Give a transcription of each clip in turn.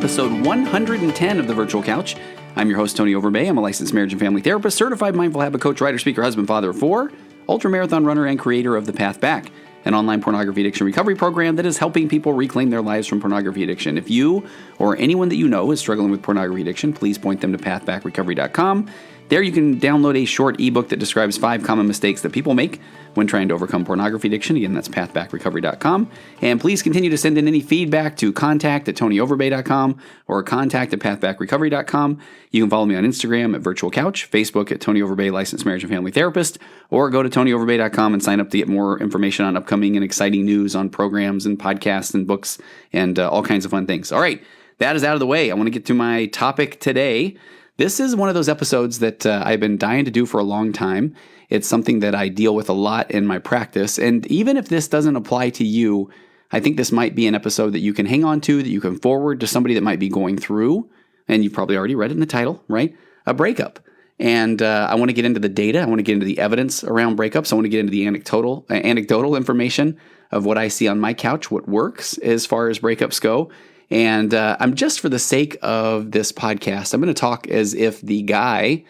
episode 110 of The Virtual Couch. I'm your host, Tony Overbay. I'm a licensed marriage and family therapist, certified mindful habit coach, writer, speaker, husband, father of four, ultramarathon runner, and creator of The Path Back, an online pornography addiction recovery program that is helping people reclaim their lives from pornography addiction. If you or anyone that you know is struggling with pornography addiction, please point them to pathbackrecovery.com. There you can download a short ebook that describes 5 common mistakes that people make when trying to overcome pornography addiction. Again, that's pathbackrecovery.com. And please continue to send in any feedback to contact@tonyoverbay.com or contact@pathbackrecovery.com. You can follow me on Instagram at Virtual Couch, Facebook at Tony Overbay, licensed marriage and family therapist, or go to tonyoverbay.com and sign up to get more information on upcoming and exciting news on programs and podcasts and books and all kinds of fun things. All right, that is out of the way. I want to get to my topic today. This is one of those episodes that I've been dying to do for a long time. It's something that I deal with a lot in my practice. And even if this doesn't apply to you, I think this might be an episode that you can hang on to, that you can forward to somebody that might be going through, and you've probably already read it in the title, right? A breakup. And I want to get into the data. I want to get into the evidence around breakups. I want to get into the anecdotal information of what I see on my couch, what works as far as breakups go. And I'm just for the sake of this podcast, I'm going to talk as if the guy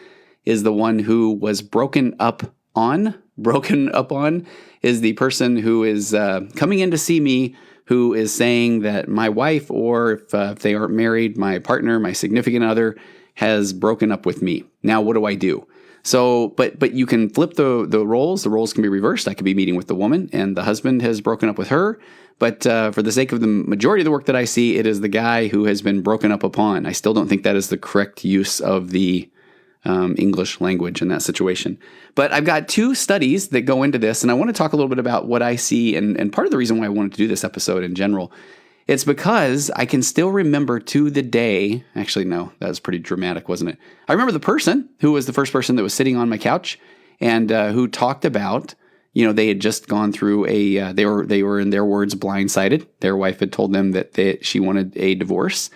is the one who was broken up on, is the person who is coming in to see me, who is saying that my wife, or if they aren't married, my partner, my significant other, has broken up with me. Now, what do I do? So, but you can flip the roles. The roles can be reversed. I could be meeting with the woman, and the husband has broken up with her. But for the sake of the majority of the work that I see, it is the guy who has been broken up upon. I still don't think that is the correct use of the English language in that situation. But I've got 2 studies that go into this, and I want to talk a little bit about what I see. And part of the reason why I wanted to do this episode in general, it's because I can still remember to the day. Actually, no, that was pretty dramatic, wasn't it? I remember the person who was the first person that was sitting on my couch and who talked about, they had just gone through they were in their words blindsided. Their wife had told them that she wanted a divorce,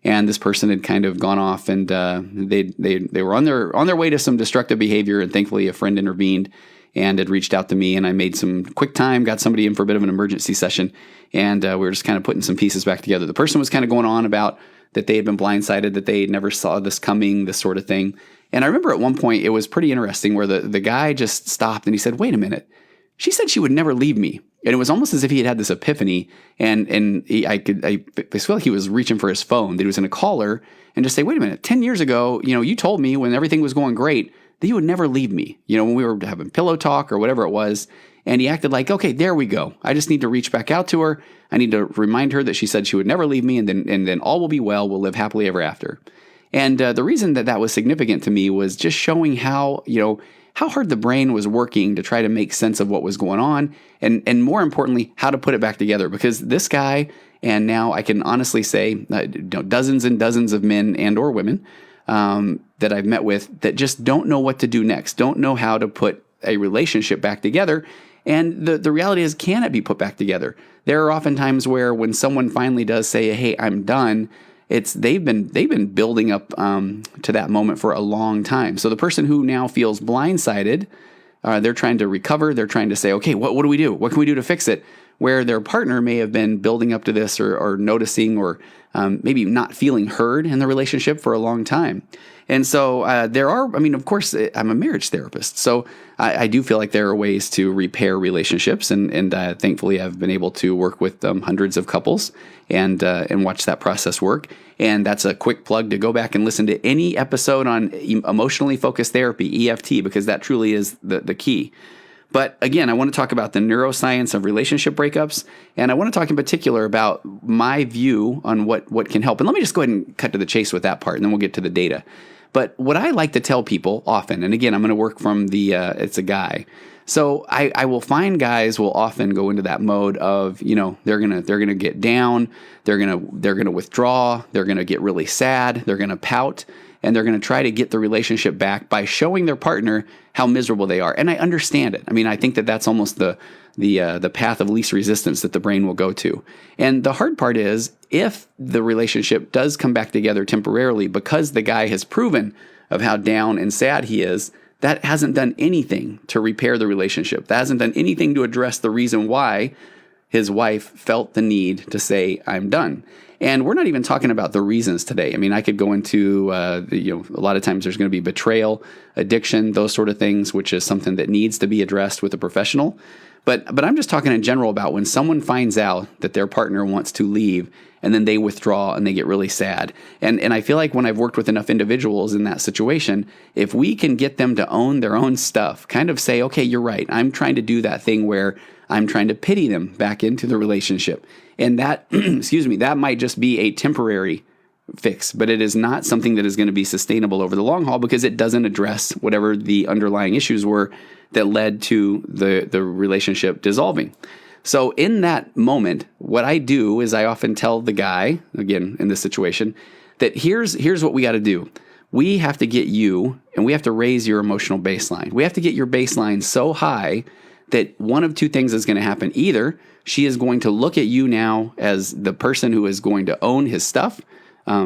and this person had kind of gone off, and they were on their way to some destructive behavior. And thankfully, a friend intervened and had reached out to me, and I made some quick time, got somebody in for a bit of an emergency session, and we were just kind of putting some pieces back together. The person was kind of going on about that they had been blindsided, that they never saw this coming, this sort of thing. And I remember at one point it was pretty interesting where the guy just stopped and he said, "Wait a minute. She said she would never leave me." And it was almost as if he had this epiphany, and I feel like he was reaching for his phone, that he was going to call her and just say, "Wait a minute, 10 years ago, you told me when everything was going great that you would never leave me, when we were having pillow talk or whatever it was." And he acted like, "Okay, there we go. I just need to reach back out to her. I need to remind her that she said she would never leave me, and then all will be well. We'll live happily ever after." And the reason that was significant to me was just showing how hard the brain was working to try to make sense of what was going on, and more importantly, how to put it back together. Because this guy, and now I can honestly say, dozens and dozens of men and or women that I've met with that just don't know what to do next, don't know how to put a relationship back together. And the reality is, can it be put back together? There are often times where when someone finally does say, "Hey, I'm done," they've been building up to that moment for a long time. So the person who now feels blindsided, they're trying to recover. They're trying to say, "Okay, what do we do? What can we do to fix it?" Where their partner may have been building up to this or noticing or maybe not feeling heard in the relationship for a long time. And so of course, I'm a marriage therapist, so I do feel like there are ways to repair relationships, and thankfully I've been able to work with hundreds of couples and watch that process work. And that's a quick plug to go back and listen to any episode on emotionally focused therapy, EFT, because that truly is the key. But again, I want to talk about the neuroscience of relationship breakups, and I want to talk in particular about my view on what can help. And let me just go ahead and cut to the chase with that part, and then we'll get to the data. But what I like to tell people often, and again, I'm going to work from it's a guy. So I will find guys will often go into that mode of, they're gonna get down, they're gonna withdraw, they're gonna get really sad, they're gonna pout, and they're going to try to get the relationship back by showing their partner how miserable they are. And I understand it. I mean, I think that's almost the path of least resistance that the brain will go to. And the hard part is, if the relationship does come back together temporarily because the guy has proven of how down and sad he is, that hasn't done anything to repair the relationship. That hasn't done anything to address the reason why his wife felt the need to say, I'm done. And we're not even talking about the reasons today. I mean, I could go into, a lot of times there's going to be betrayal, addiction, those sort of things, which is something that needs to be addressed with a professional. But I'm just talking in general about when someone finds out that their partner wants to leave and then they withdraw and they get really sad. And I feel like when I've worked with enough individuals in that situation, if we can get them to own their own stuff, kind of say, okay, you're right. I'm trying to do that thing where I'm trying to pity them back into the relationship. And that, that might just be a temporary fix, but it is not something that is going to be sustainable over the long haul because it doesn't address whatever the underlying issues were that led to the relationship dissolving. So in that moment, what I do is I often tell the guy, again, in this situation, that here's what we got to do. We have to get you, and we have to raise your emotional baseline. We have to get your baseline so high that one of two things is going to happen. Either she is going to look at you now as the person who is going to own his stuff,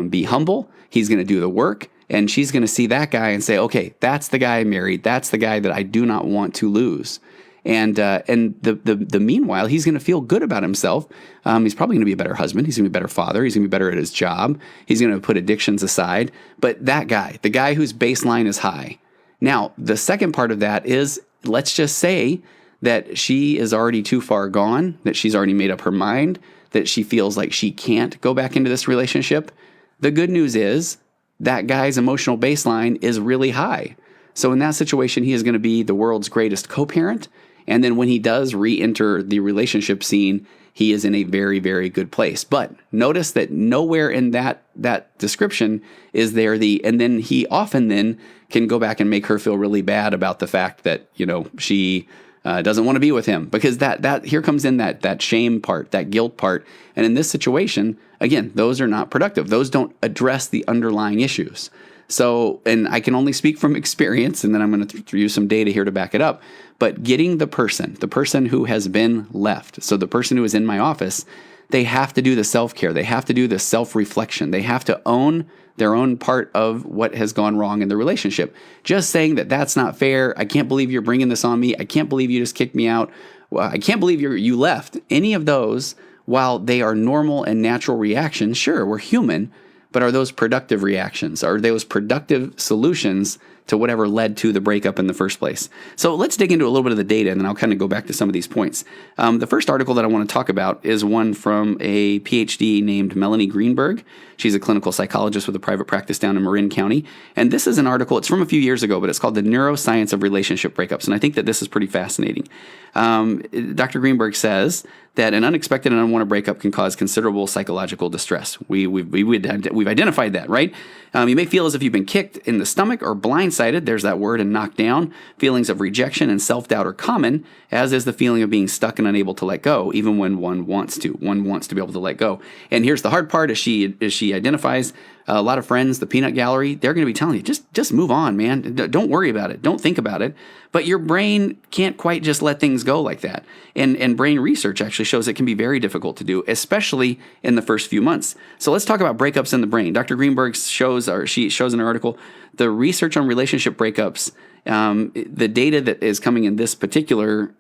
be humble, he's going to do the work, and she's going to see that guy and say, okay, that's the guy I married. That's the guy that I do not want to lose. And the meanwhile, he's going to feel good about himself. He's probably going to be a better husband. He's going to be a better father. He's going to be better at his job. He's going to put addictions aside. But that guy, the guy whose baseline is high. Now, the second part of that is, let's just say that she is already too far gone, that she's already made up her mind, that she feels like she can't go back into this relationship. The good news is that guy's emotional baseline is really high. So in that situation, he is going to be the world's greatest co-parent. And then when he does re-enter the relationship scene, he is in a very, very good place. But notice that nowhere in that description is there and then he often then can go back and make her feel really bad about the fact that, she doesn't want to be with him, because that here comes in that shame part, that guilt part. And in this situation, again, those are not productive. Those don't address the underlying issues. So, and I can only speak from experience, and then I'm going to use some data here to back it up. But getting the person who has been left, so the person who is in my office, they have to do the self-care. They have to do the self-reflection. They have to own their own part of what has gone wrong in the relationship. Just saying that that's not fair. I can't believe you're bringing this on me. I can't believe you just kicked me out. Well, I can't believe you left. Any of those, while they are normal and natural reactions, sure, we're human, but are those productive reactions? Are those productive solutions to whatever led to the breakup in the first place? So let's dig into a little bit of the data, and then I'll kind of go back to some of these points. The first article that I want to talk about is one from a PhD named Melanie Greenberg. She's a clinical psychologist with a private practice down in Marin County. And this is an article, it's from a few years ago, but it's called The Neuroscience of Relationship Breakups. And I think that this is pretty fascinating. Dr. Greenberg says that an unexpected and unwanted breakup can cause considerable psychological distress. We've identified that, right? You may feel as if you've been kicked in the stomach or blindsided, there's that word, and knocked down. Feelings of rejection and self-doubt are common, as is the feeling of being stuck and unable to let go, even when one wants to. One wants to be able to let go. And here's the hard part, as she identifies, a lot of friends, the peanut gallery, they're going to be telling you, just move on, man. Don't worry about it. Don't think about it. But your brain can't quite just let things go like that. And brain research actually shows it can be very difficult to do, especially in the first few months. So let's talk about breakups in the brain. Dr. Greenberg she shows in her article, the research on relationship breakups, the data that is coming in this particular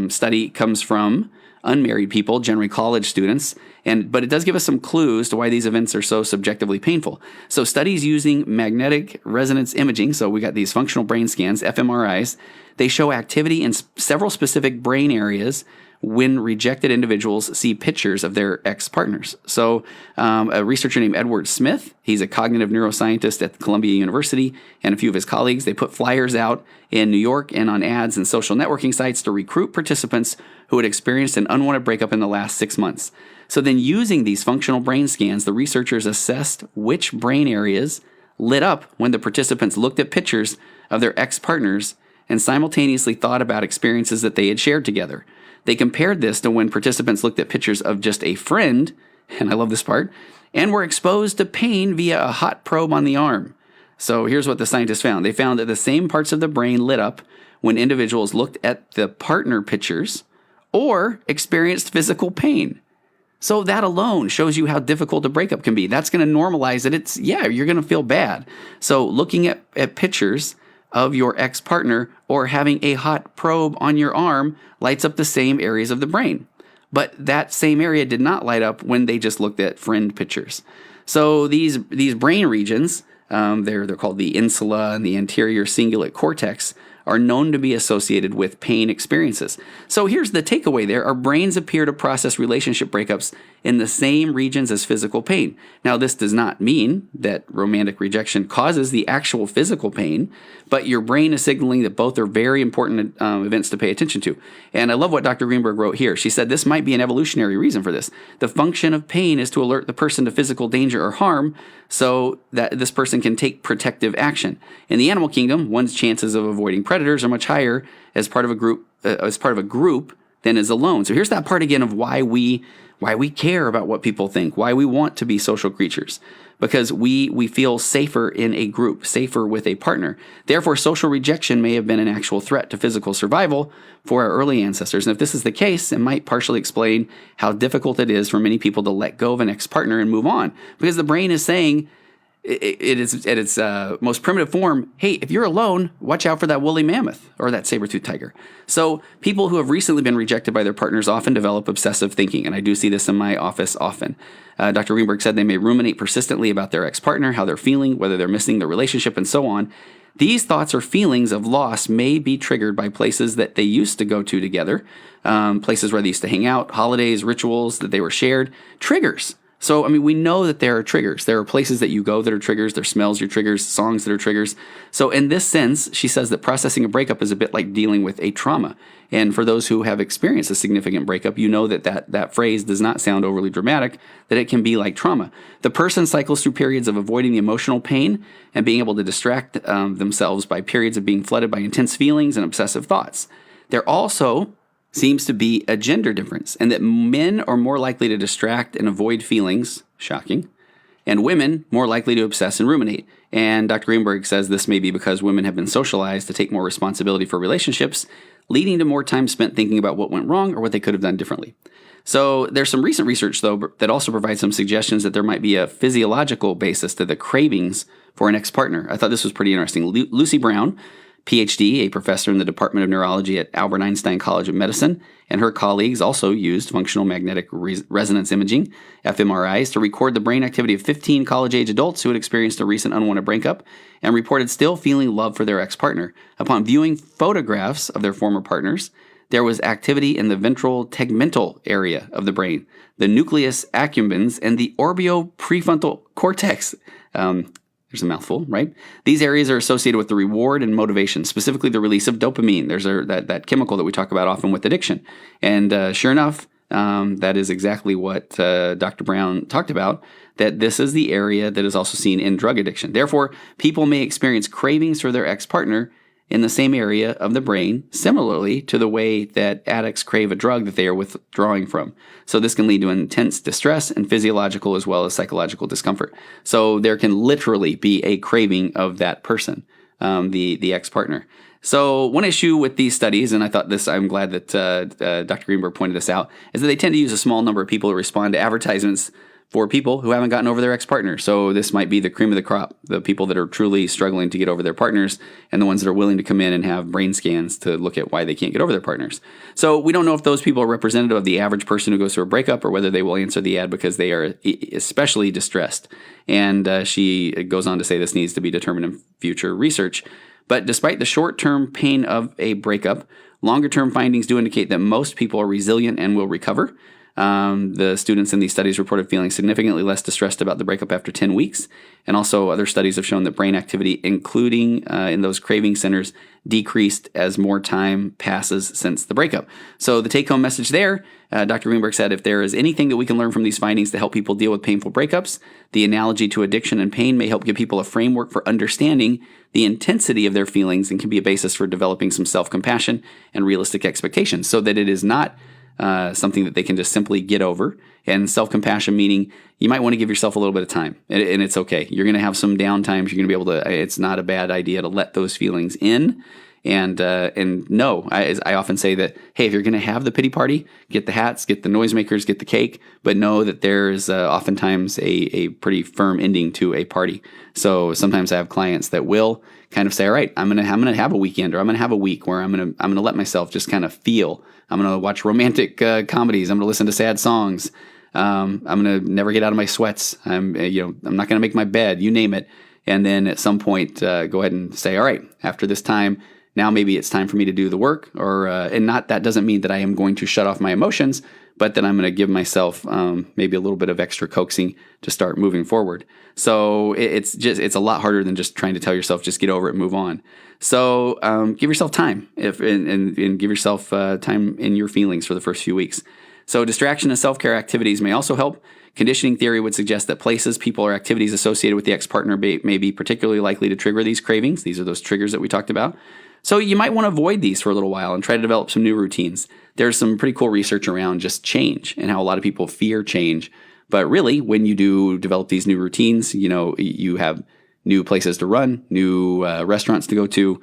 study comes from unmarried people, generally college students, but it does give us some clues to why these events are so subjectively painful. So studies using magnetic resonance imaging, so we got these functional brain scans, fMRIs, they show activity in several specific brain areas when rejected individuals see pictures of their ex-partners. So a researcher named Edward Smith, he's a cognitive neuroscientist at Columbia University, and a few of his colleagues, they put flyers out in New York and on ads and social networking sites to recruit participants who had experienced an unwanted breakup in the last 6 months. So then using these functional brain scans, the researchers assessed which brain areas lit up when the participants looked at pictures of their ex-partners and simultaneously thought about experiences that they had shared together. They compared this to when participants looked at pictures of just a friend, and I love this part, and were exposed to pain via a hot probe on the arm. So here's what the scientists found. They found that the same parts of the brain lit up when individuals looked at the partner pictures or experienced physical pain. So that alone shows you how difficult a breakup can be. That's going to normalize it. You're going to feel bad. So looking at pictures of your ex-partner or having a hot probe on your arm lights up the same areas of the brain. but that same area did not light up when they just looked at friend pictures. So these brain regions, they're called the insula and the anterior cingulate cortex, are known to be associated with pain experiences. So here's the takeaway there. Our brains appear to process relationship breakups in the same regions as physical pain. Now, this does not mean that romantic rejection causes the actual physical pain, but your brain is signaling that both are very important events to pay attention to. And I love what Dr. Greenberg wrote here. She said this might be an evolutionary reason for this. The function of pain is to alert the person to physical danger or harm so that this person can take protective action. In the animal kingdom, one's chances of avoiding predators are much higher as part of a group than as alone. So here's that part again of why we care about what people think, why we want to be social creatures, because we feel safer in a group, safer with a partner. Therefore, social rejection may have been an actual threat to physical survival for our early ancestors. And if this is the case, it might partially explain how difficult it is for many people to let go of an ex-partner and move on, because the brain is saying, it is at its most primitive form, hey, if you're alone, watch out for that woolly mammoth or that saber-toothed tiger. So people who have recently been rejected by their partners often develop obsessive thinking, and I do see this in my office often. Dr. Greenberg said they may ruminate persistently about their ex-partner, how they're feeling, whether they're missing the relationship, and so on. These thoughts or feelings of loss may be triggered by places that they used to go to together, places where they used to hang out, holidays, rituals that they were shared, triggers. So, I mean, we know that there are triggers. There are places that you go that are triggers. There are smells are triggers, songs that are triggers. So in this sense, she says that processing a breakup is a bit like dealing with a trauma. And for those who have experienced a significant breakup, you know that phrase does not sound overly dramatic, that it can be like trauma. The person cycles through periods of avoiding the emotional pain and being able to distract themselves by periods of being flooded by intense feelings and obsessive thoughts. There also seems to be a gender difference, and that men are more likely to distract and avoid feelings, shocking, and women more likely to obsess and ruminate. And Dr. Greenberg says this may be because women have been socialized to take more responsibility for relationships, leading to more time spent thinking about what went wrong or what they could have done differently. So there's some recent research, though, that also provides some suggestions that there might be a physiological basis to the cravings for an ex-partner. I thought this was pretty interesting. Lucy Brown, PhD, a professor in the Department of Neurology at Albert Einstein College of Medicine, and her colleagues also used functional magnetic resonance imaging, fMRIs, to record the brain activity of 15 college-age adults who had experienced a recent unwanted breakup and reported still feeling love for their ex-partner. Upon viewing photographs of their former partners, there was activity in the ventral tegmental area of the brain, the nucleus accumbens, and the orbitoprefrontal cortex. There's a mouthful, right? These areas are associated with the reward and motivation, specifically the release of dopamine. There's that chemical that we talk about often with addiction. And sure enough, that is exactly what Dr. Brown talked about, that this is the area that is also seen in drug addiction. Therefore, people may experience cravings for their ex-partner in the same area of the brain, similarly to the way that addicts crave a drug that they are withdrawing from. So this can lead to intense distress and physiological as well as psychological discomfort. So there can literally be a craving of that person, the ex-partner. So one issue with these studies, and I'm glad that Dr. Greenberg pointed this out, is that they tend to use a small number of people to respond to advertisements for people who haven't gotten over their ex-partner. So this might be the cream of the crop, the people that are truly struggling to get over their partners and the ones that are willing to come in and have brain scans to look at why they can't get over their partners. So we don't know if those people are representative of the average person who goes through a breakup or whether they will answer the ad because they are especially distressed. And she goes on to say this needs to be determined in future research. But despite the short-term pain of a breakup, longer-term findings do indicate that most people are resilient and will recover. The students in these studies reported feeling significantly less distressed about the breakup after 10 weeks. And also other studies have shown that brain activity, including in those craving centers, decreased as more time passes since the breakup. So the take-home message there, Dr. Greenberg said, if there is anything that we can learn from these findings to help people deal with painful breakups, the analogy to addiction and pain may help give people a framework for understanding the intensity of their feelings and can be a basis for developing some self-compassion and realistic expectations so that it is not something that they can just simply get over. And self-compassion meaning you might want to give yourself a little bit of time, and it's okay. You're going to have some down times. You're going to be able to, it's not a bad idea to let those feelings in And no, I often say that, hey, if you're going to have the pity party, get the hats, get the noisemakers, get the cake, but know that there's oftentimes a pretty firm ending to a party. So sometimes I have clients that will kind of say, all right, I'm gonna have a weekend, or I'm gonna have a week where I'm gonna let myself just kind of feel. I'm gonna watch romantic comedies. I'm gonna listen to sad songs. I'm gonna never get out of my sweats. I'm not gonna make my bed. You name it. And then at some point, go ahead and say, all right, after this time, now maybe it's time for me to do the work, that doesn't mean that I am going to shut off my emotions, but that I'm going to give myself maybe a little bit of extra coaxing to start moving forward. So it's a lot harder than just trying to tell yourself, just get over it and move on. So give yourself time and give yourself time in your feelings for the first few weeks. So distraction and self-care activities may also help. Conditioning theory would suggest that places, people, or activities associated with the ex-partner may be particularly likely to trigger these cravings. These are those triggers that we talked about. So you might want to avoid these for a little while and try to develop some new routines. There's some pretty cool research around just change and how a lot of people fear change. But really, when you do develop these new routines, you have new places to run, new restaurants to go to,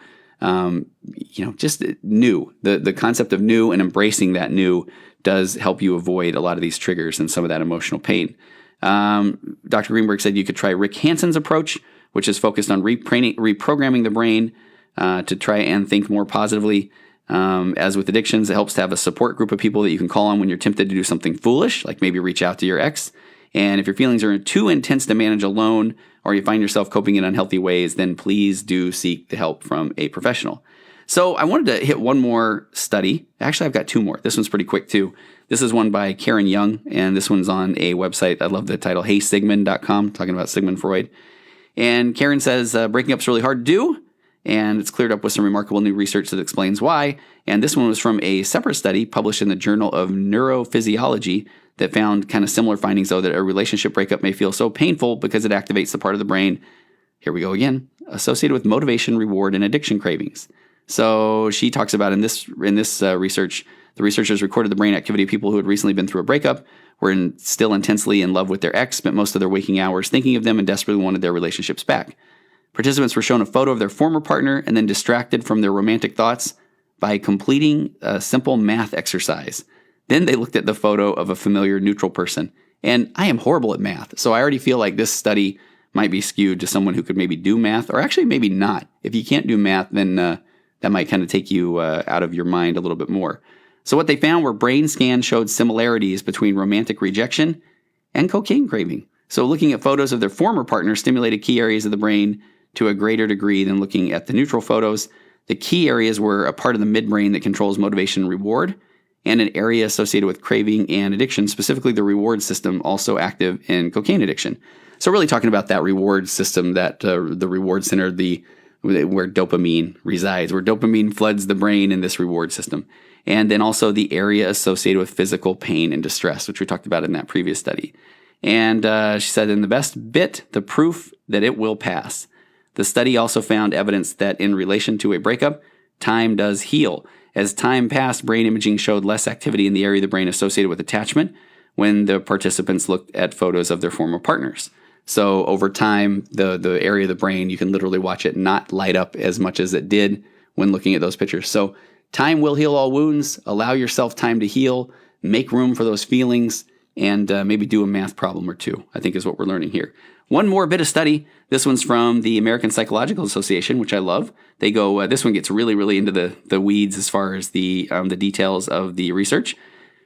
just new. The concept of new and embracing that new does help you avoid a lot of these triggers and some of that emotional pain. Dr. Greenberg said you could try Rick Hanson's approach, which is focused on reprogramming the brain to try and think more positively. As with addictions, it helps to have a support group of people that you can call on when you're tempted to do something foolish, like maybe reach out to your ex. And if your feelings are too intense to manage alone, or you find yourself coping in unhealthy ways, then please do seek the help from a professional. So I wanted to hit one more study. Actually, I've got two more. This one's pretty quick too. This is one by Karen Young, and this one's on a website. I love the title, heysigmund.com, talking about Sigmund Freud. And Karen says, breaking up's really hard to do, and it's cleared up with some remarkable new research that explains why. And this one was from a separate study published in the Journal of Neurophysiology that found kind of similar findings, though, that a relationship breakup may feel so painful because it activates the part of the brain, here we go again, associated with motivation, reward, and addiction cravings. So she talks about in this research, the researchers recorded the brain activity of people who had recently been through a breakup, were still intensely in love with their ex, spent most of their waking hours thinking of them, and desperately wanted their relationships back. Participants were shown a photo of their former partner and then distracted from their romantic thoughts by completing a simple math exercise. Then they looked at the photo of a familiar neutral person. And I am horrible at math, so I already feel like this study might be skewed to someone who could maybe do math, or actually maybe not. If you can't do math, then that might kind of take you out of your mind a little bit more. So what they found were brain scans showed similarities between romantic rejection and cocaine craving. So looking at photos of their former partner stimulated key areas of the brain to a greater degree than looking at the neutral photos. The key areas were a part of the midbrain that controls motivation and reward, and an area associated with craving and addiction, specifically the reward system, also active in cocaine addiction. So really talking about that reward system, that the reward center, where dopamine resides, where dopamine floods the brain in this reward system. And then also the area associated with physical pain and distress, which we talked about in that previous study. And she said, in the best bit, the proof that it will pass. The study also found evidence that in relation to a breakup, time does heal. As time passed, brain imaging showed less activity in the area of the brain associated with attachment when the participants looked at photos of their former partners. So over time, the area of the brain, you can literally watch it not light up as much as it did when looking at those pictures. So time will heal all wounds. Allow yourself time to heal. Make room for those feelings, and maybe do a math problem or two, I think is what we're learning here. One more bit of study. This one's from the American Psychological Association, which I love. They go, this one gets really, really into the weeds as far as the details of the research.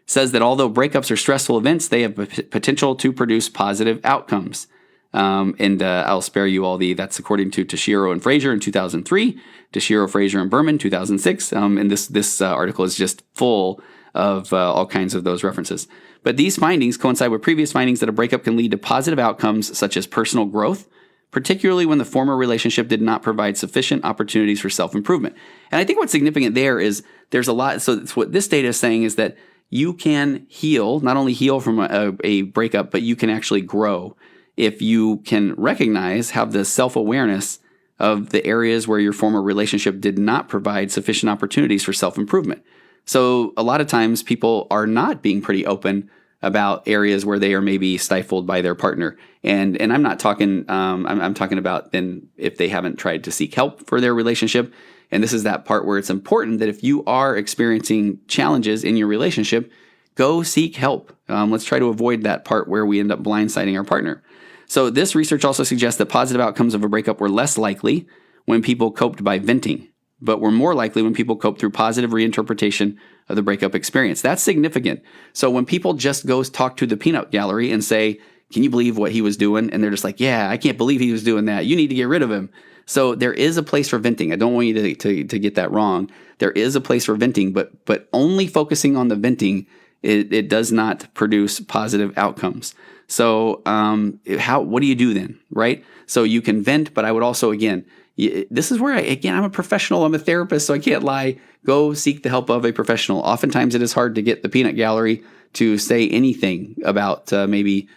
Says that although breakups are stressful events, they have potential to produce positive outcomes. I'll spare you all that's according to Toshiro and Fraser in 2003, Toshiro, Fraser, and Berman 2006. And this article is just full of all kinds of those references. But these findings coincide with previous findings that a breakup can lead to positive outcomes such as personal growth, particularly when the former relationship did not provide sufficient opportunities for self-improvement. And I think what's significant there is there's a lot. So what this data is saying is that you can heal, not only heal from a breakup, but you can actually grow if you can recognize, have the self-awareness of the areas where your former relationship did not provide sufficient opportunities for self-improvement. So a lot of times people are not being pretty open about areas where they are maybe stifled by their partner. And I'm not talking, I'm talking about then if they haven't tried to seek help for their relationship. And this is that part where it's important that if you are experiencing challenges in your relationship, go seek help. Let's try to avoid that part where we end up blindsiding our partner. So this research also suggests that positive outcomes of a breakup were less likely when people coped by venting, but were more likely when people coped through positive reinterpretation of the breakup experience. That's significant. So when people just go talk to the peanut gallery and say, can you believe what he was doing? And they're just like, yeah, I can't believe he was doing that. You need to get rid of him. So there is a place for venting. I don't want you to get that wrong. There is a place for venting, but only focusing on the venting, it does not produce positive outcomes. So what do you do then, right? So you can vent, but I would also, again, this is where, I'm a professional, I'm a therapist, so I can't lie. Go seek the help of a professional. Oftentimes it is hard to get the peanut gallery to say anything about maybe,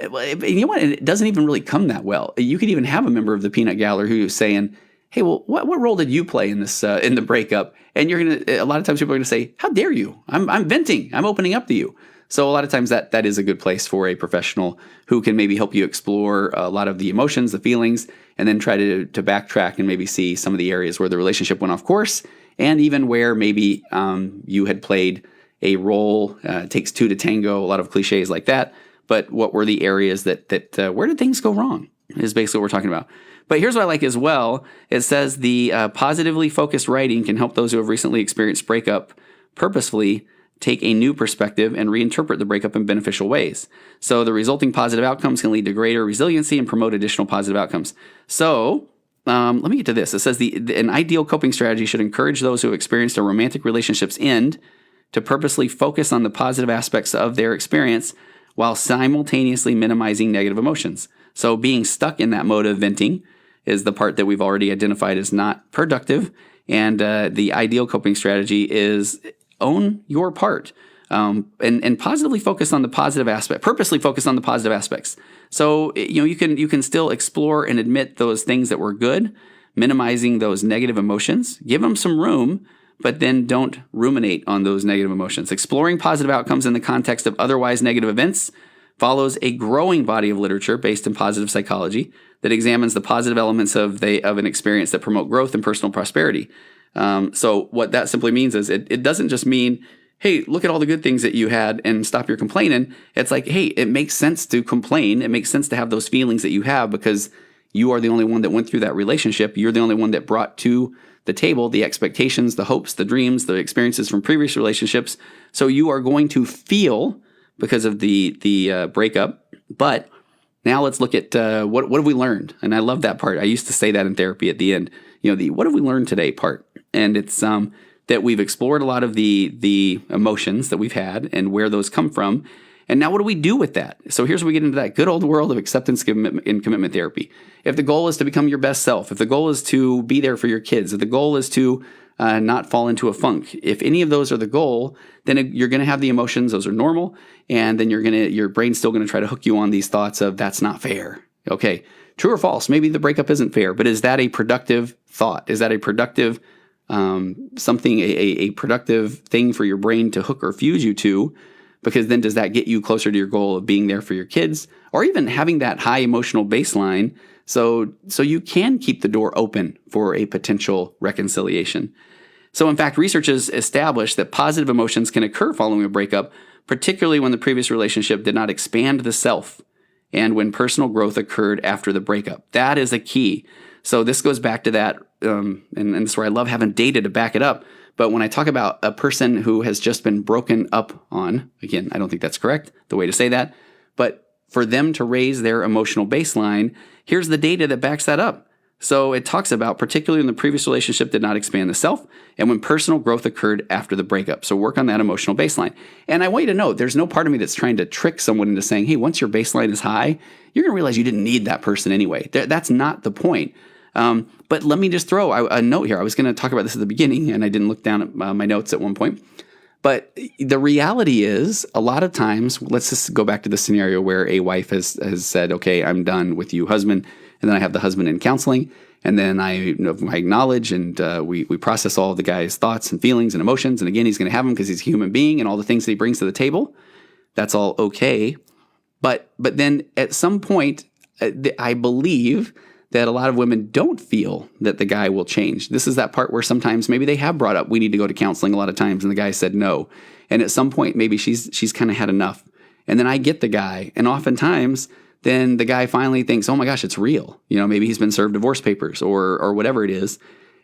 you know what, it doesn't even really come that well. You could even have a member of the peanut gallery who's saying, hey, well, what role did you play in this, in the breakup? And a lot of times people are going to say, how dare you? I'm venting, I'm opening up to you. So a lot of times that is a good place for a professional who can maybe help you explore a lot of the emotions, the feelings, and then try to backtrack and maybe see some of the areas where the relationship went off course, and even where maybe you had played a role. It takes two to tango, a lot of cliches like that. But what were the areas that where did things go wrong is basically what we're talking about. But here's what I like as well. It says the positively focused writing can help those who have recently experienced breakup purposefully take a new perspective and reinterpret the breakup in beneficial ways. So the resulting positive outcomes can lead to greater resiliency and promote additional positive outcomes. So let me get to this. It says an ideal coping strategy should encourage those who have experienced a romantic relationship's end to purposely focus on the positive aspects of their experience while simultaneously minimizing negative emotions. So being stuck in that mode of venting is the part that we've already identified as not productive. And the ideal coping strategy is own your part and positively focus on the positive aspect, purposely focus on the positive aspects. So, you can still explore and admit those things that were good, minimizing those negative emotions, give them some room, but then don't ruminate on those negative emotions. Exploring positive outcomes in the context of otherwise negative events follows a growing body of literature based in positive psychology that examines the positive elements of an experience that promote growth and personal prosperity. So what that simply means is it doesn't just mean, hey, look at all the good things that you had and stop your complaining. It's like, hey, it makes sense to complain. It makes sense to have those feelings that you have because you are the only one that went through that relationship. You're the only one that brought to the table the expectations, the hopes, the dreams, the experiences from previous relationships. So you are going to feel because of the breakup. But now let's look at what have we learned? And I love that part. I used to say that in therapy at the end. The what have we learned today part. And it's that we've explored a lot of the emotions that we've had and where those come from. And now what do we do with that? So here's where we get into that good old world of acceptance and commitment therapy. If the goal is to become your best self, if the goal is to be there for your kids, if the goal is to not fall into a funk, if any of those are the goal, then you're going to have the emotions. Those are normal. And then your brain's still going to try to hook you on these thoughts of that's not fair. Okay, true or false? Maybe the breakup isn't fair, but is that a productive thought? Is that a productive a productive thing for your brain to hook or fuse you to? Because then does that get you closer to your goal of being there for your kids or even having that high emotional baseline so you can keep the door open for a potential reconciliation? So in fact, research has established that positive emotions can occur following a breakup, particularly when the previous relationship did not expand the self and when personal growth occurred after the breakup. That is a key. So this goes back to that, and this is where I love having data to back it up. But when I talk about a person who has just been broken up on, again, I don't think that's correct, the way to say that, but for them to raise their emotional baseline, here's the data that backs that up. So it talks about, particularly when the previous relationship did not expand the self and when personal growth occurred after the breakup. So work on that emotional baseline. And I want you to know, there's no part of me that's trying to trick someone into saying, hey, once your baseline is high, you're going to realize you didn't need that person anyway. That's not the point. But let me just throw a note here. I was going to talk about this at the beginning, and I didn't look down at my notes at one point. But the reality is, a lot of times, let's just go back to the scenario where a wife has said, okay, I'm done with you, husband. And then I have the husband in counseling. And then I acknowledge and we process all of the guy's thoughts and feelings and emotions. And again, he's going to have them because he's a human being and all the things that he brings to the table. That's all okay. But then at some point, I believe that a lot of women don't feel that the guy will change. This is that part where sometimes maybe they have brought up, we need to go to counseling a lot of times, and the guy said no. And at some point, maybe she's kind of had enough. And then I get the guy, and oftentimes then the guy finally thinks, oh my gosh, it's real. Maybe he's been served divorce papers or whatever it is.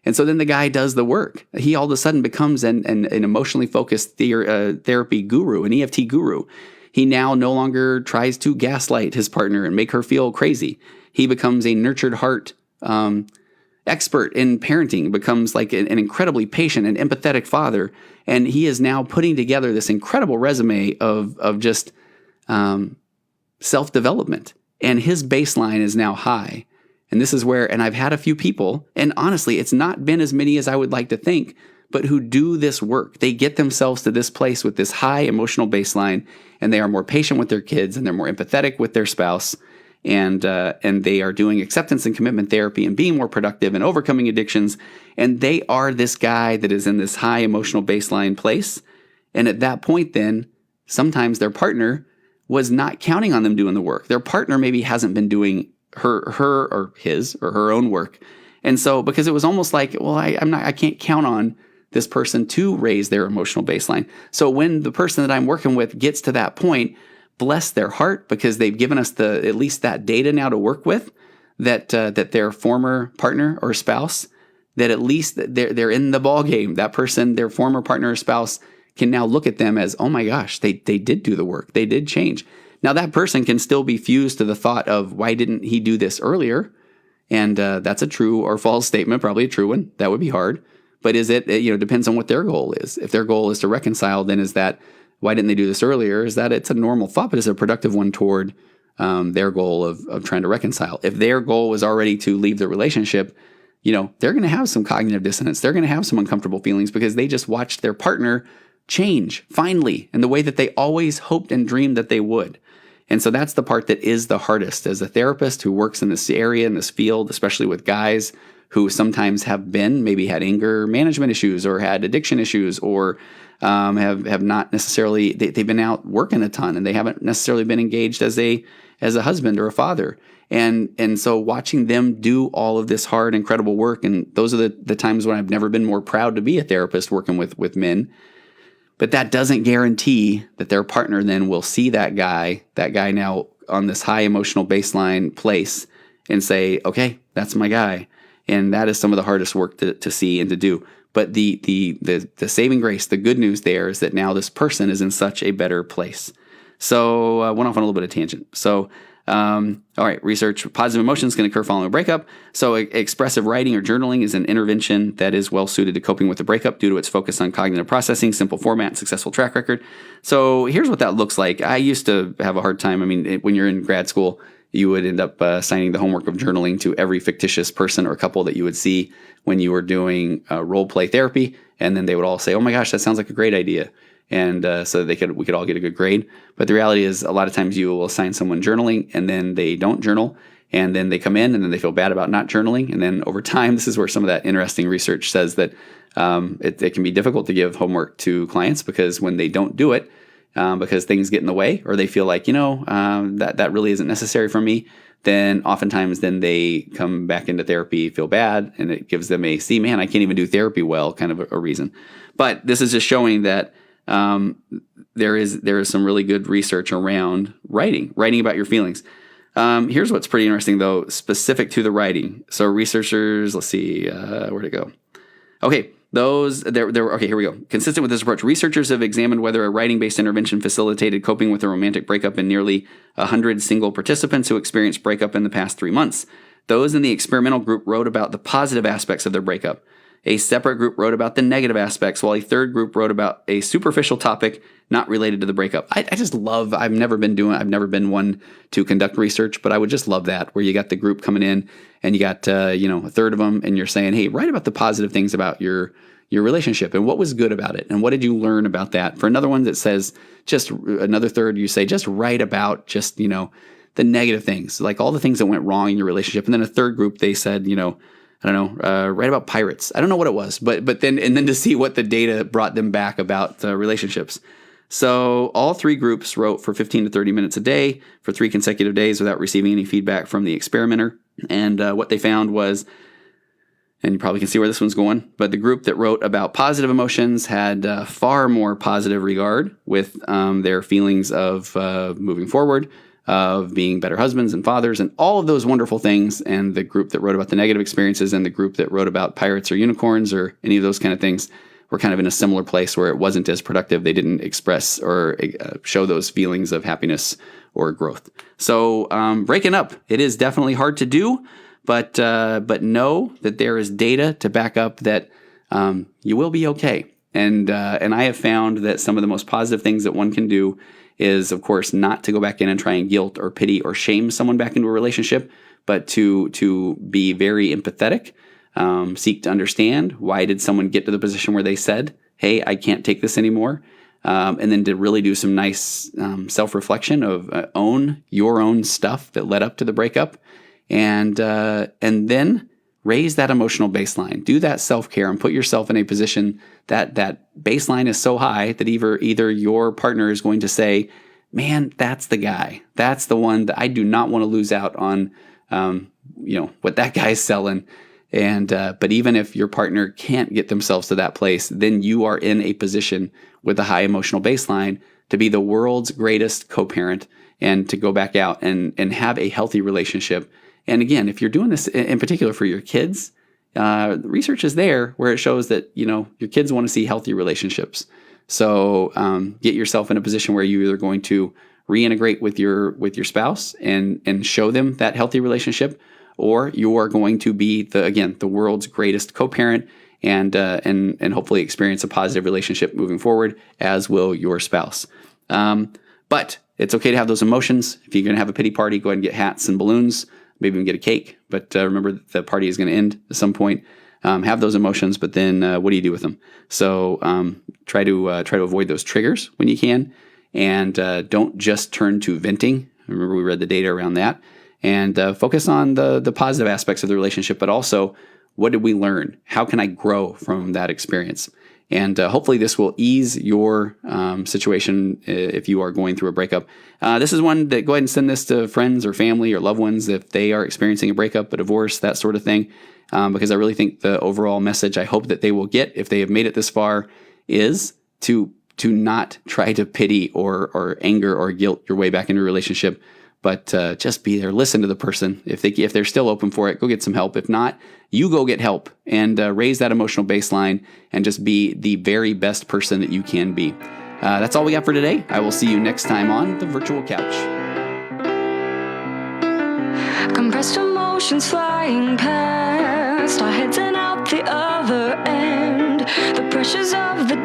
And so then the guy does the work. He all of a sudden becomes an emotionally focused therapy guru, an EFT guru. He now no longer tries to gaslight his partner and make her feel crazy. He becomes a nurtured heart expert in parenting, becomes like an incredibly patient and empathetic father. And he is now putting together this incredible resume of just self-development. And his baseline is now high. And this is where, and I've had a few people, and honestly, it's not been as many as I would like to think, but who do this work. They get themselves to this place with this high emotional baseline, and they are more patient with their kids, and they're more empathetic with their spouse, and they are doing acceptance and commitment therapy and being more productive and overcoming addictions. And they are this guy that is in this high emotional baseline place. And at that point, then sometimes their partner was not counting on them doing the work. Their partner maybe hasn't been doing her or his or her own work. And so, because it was almost like, well, I can't count on this person to raise their emotional baseline. So when the person that I'm working with gets to that point, bless their heart, because they've given us at least that data now to work with, that their former partner or spouse, that at least they're in the ball game. That person, their former partner or spouse, can now look at them as, oh my gosh, they did do the work. They did change. Now that person can still be fused to the thought of, why didn't he do this earlier? And that's a true or false statement, probably a true one. That would be hard. But is it, depends on what their goal is. If their goal is to reconcile, then is that, why didn't they do this earlier? Is that it's a normal thought, but is it a productive one toward their goal of trying to reconcile? If their goal was already to leave the relationship, they're going to have some cognitive dissonance. They're going to have some uncomfortable feelings because they just watched their partner change finally in the way that they always hoped and dreamed that they would. And so that's the part that is the hardest. As a therapist who works in this area, in this field, especially with guys who sometimes have maybe had anger management issues or had addiction issues, or have not necessarily, they've been out working a ton and they haven't necessarily been engaged as a husband or a father. And so watching them do all of this hard, incredible work, and those are the times when I've never been more proud to be a therapist working with men. But that doesn't guarantee that their partner then will see that guy now on this high emotional baseline place and say, okay, that's my guy. And that is some of the hardest work to see and to do. But the saving grace, the good news there is that now this person is in such a better place. So I went off on a little bit of tangent. So all right, research, positive emotions can occur following a breakup. So expressive writing or journaling is an intervention that is well suited to coping with a breakup due to its focus on cognitive processing, simple format, and successful track record. So here's what that looks like. I used to have a hard time. I mean, when you're in grad school, you would end up signing the homework of journaling to every fictitious person or couple that you would see when you were doing role play therapy. And then they would all say, oh my gosh, that sounds like a great idea. And so we could all get a good grade. But the reality is a lot of times you will assign someone journaling and then they don't journal. And then they come in and then they feel bad about not journaling. And then over time, this is where some of that interesting research says that it can be difficult to give homework to clients because when they don't do it, because things get in the way or they feel like, that really isn't necessary for me, then oftentimes then they come back into therapy, feel bad, and it gives them I can't even do therapy well kind of a reason. But this is just showing that there is some really good research around writing about your feelings. Here's what's pretty interesting, though, specific to the writing. So researchers, let's see, where'd it go? Okay, okay, here we go. Consistent with this approach, researchers have examined whether a writing-based intervention facilitated coping with a romantic breakup in nearly 100 single participants who experienced breakup in the past 3 months. Those in the experimental group wrote about the positive aspects of their breakup. A separate group wrote about the negative aspects, while a third group wrote about a superficial topic not related to the breakup. I just love, I've never been one to conduct research, but I would just love that, where you got the group coming in and you got, a third of them, and you're saying, hey, write about the positive things about your relationship and what was good about it and what did you learn about that. For another one that says, just another third, you say, just write about just, the negative things, like all the things that went wrong in your relationship. And then a third group, they said, write about pirates. I don't know what it was, but then to see what the data brought them back about relationships. So all 3 groups wrote for 15 to 30 minutes a day for 3 consecutive days without receiving any feedback from the experimenter. And what they found was, and you probably can see where this one's going, but the group that wrote about positive emotions had far more positive regard with their feelings of moving forward, of being better husbands and fathers, and all of those wonderful things. And the group that wrote about the negative experiences and the group that wrote about pirates or unicorns or any of those kind of things were kind of in a similar place where it wasn't as productive. They didn't express or show those feelings of happiness or growth. So breaking up, it is definitely hard to do, but know that there is data to back up that you will be okay. And I have found that some of the most positive things that one can do is, of course, not to go back in and try and guilt or pity or shame someone back into a relationship, but to be very empathetic. Seek to understand, why did someone get to the position where they said, hey, I can't take this anymore? And then to really do some nice self-reflection of own your own stuff that led up to the breakup. And then raise that emotional baseline. Do that self-care and put yourself in a position that baseline is so high that either your partner is going to say, man, that's the guy. That's the one that I do not want to lose out on, what that guy's selling. And but even if your partner can't get themselves to that place, then you are in a position with a high emotional baseline to be the world's greatest co-parent and to go back out and have a healthy relationship. And again, if you're doing this in particular for your kids, research is there where it shows that your kids want to see healthy relationships. So get yourself in a position where you're either going to reintegrate with your spouse and show them that healthy relationship, or you are going to be the world's greatest co-parent and hopefully experience a positive relationship moving forward, as will your spouse. But it's okay to have those emotions. If you're going to have a pity party, go ahead and get hats and balloons, maybe even get a cake. But remember that the party is going to end at some point. Have those emotions, but then what do you do with them? So try to avoid those triggers when you can, and don't just turn to venting. Remember, we read the data around that. And focus on the positive aspects of the relationship, but also, what did we learn? How can I grow from that experience? And hopefully this will ease your situation if you are going through a breakup. This is one that go ahead and send this to friends or family or loved ones if they are experiencing a breakup, a divorce, that sort of thing. Because I really think the overall message I hope that they will get if they have made it this far is to not try to pity or anger or guilt your way back into a relationship, but just be there, listen to the person. If they're still open for it, go get some help. If not, you go get help and raise that emotional baseline and just be the very best person that you can be. That's all we got for today. I will see you next time on The Virtual Couch. Compressed emotions flying past our heads and out the other end. The pressures of the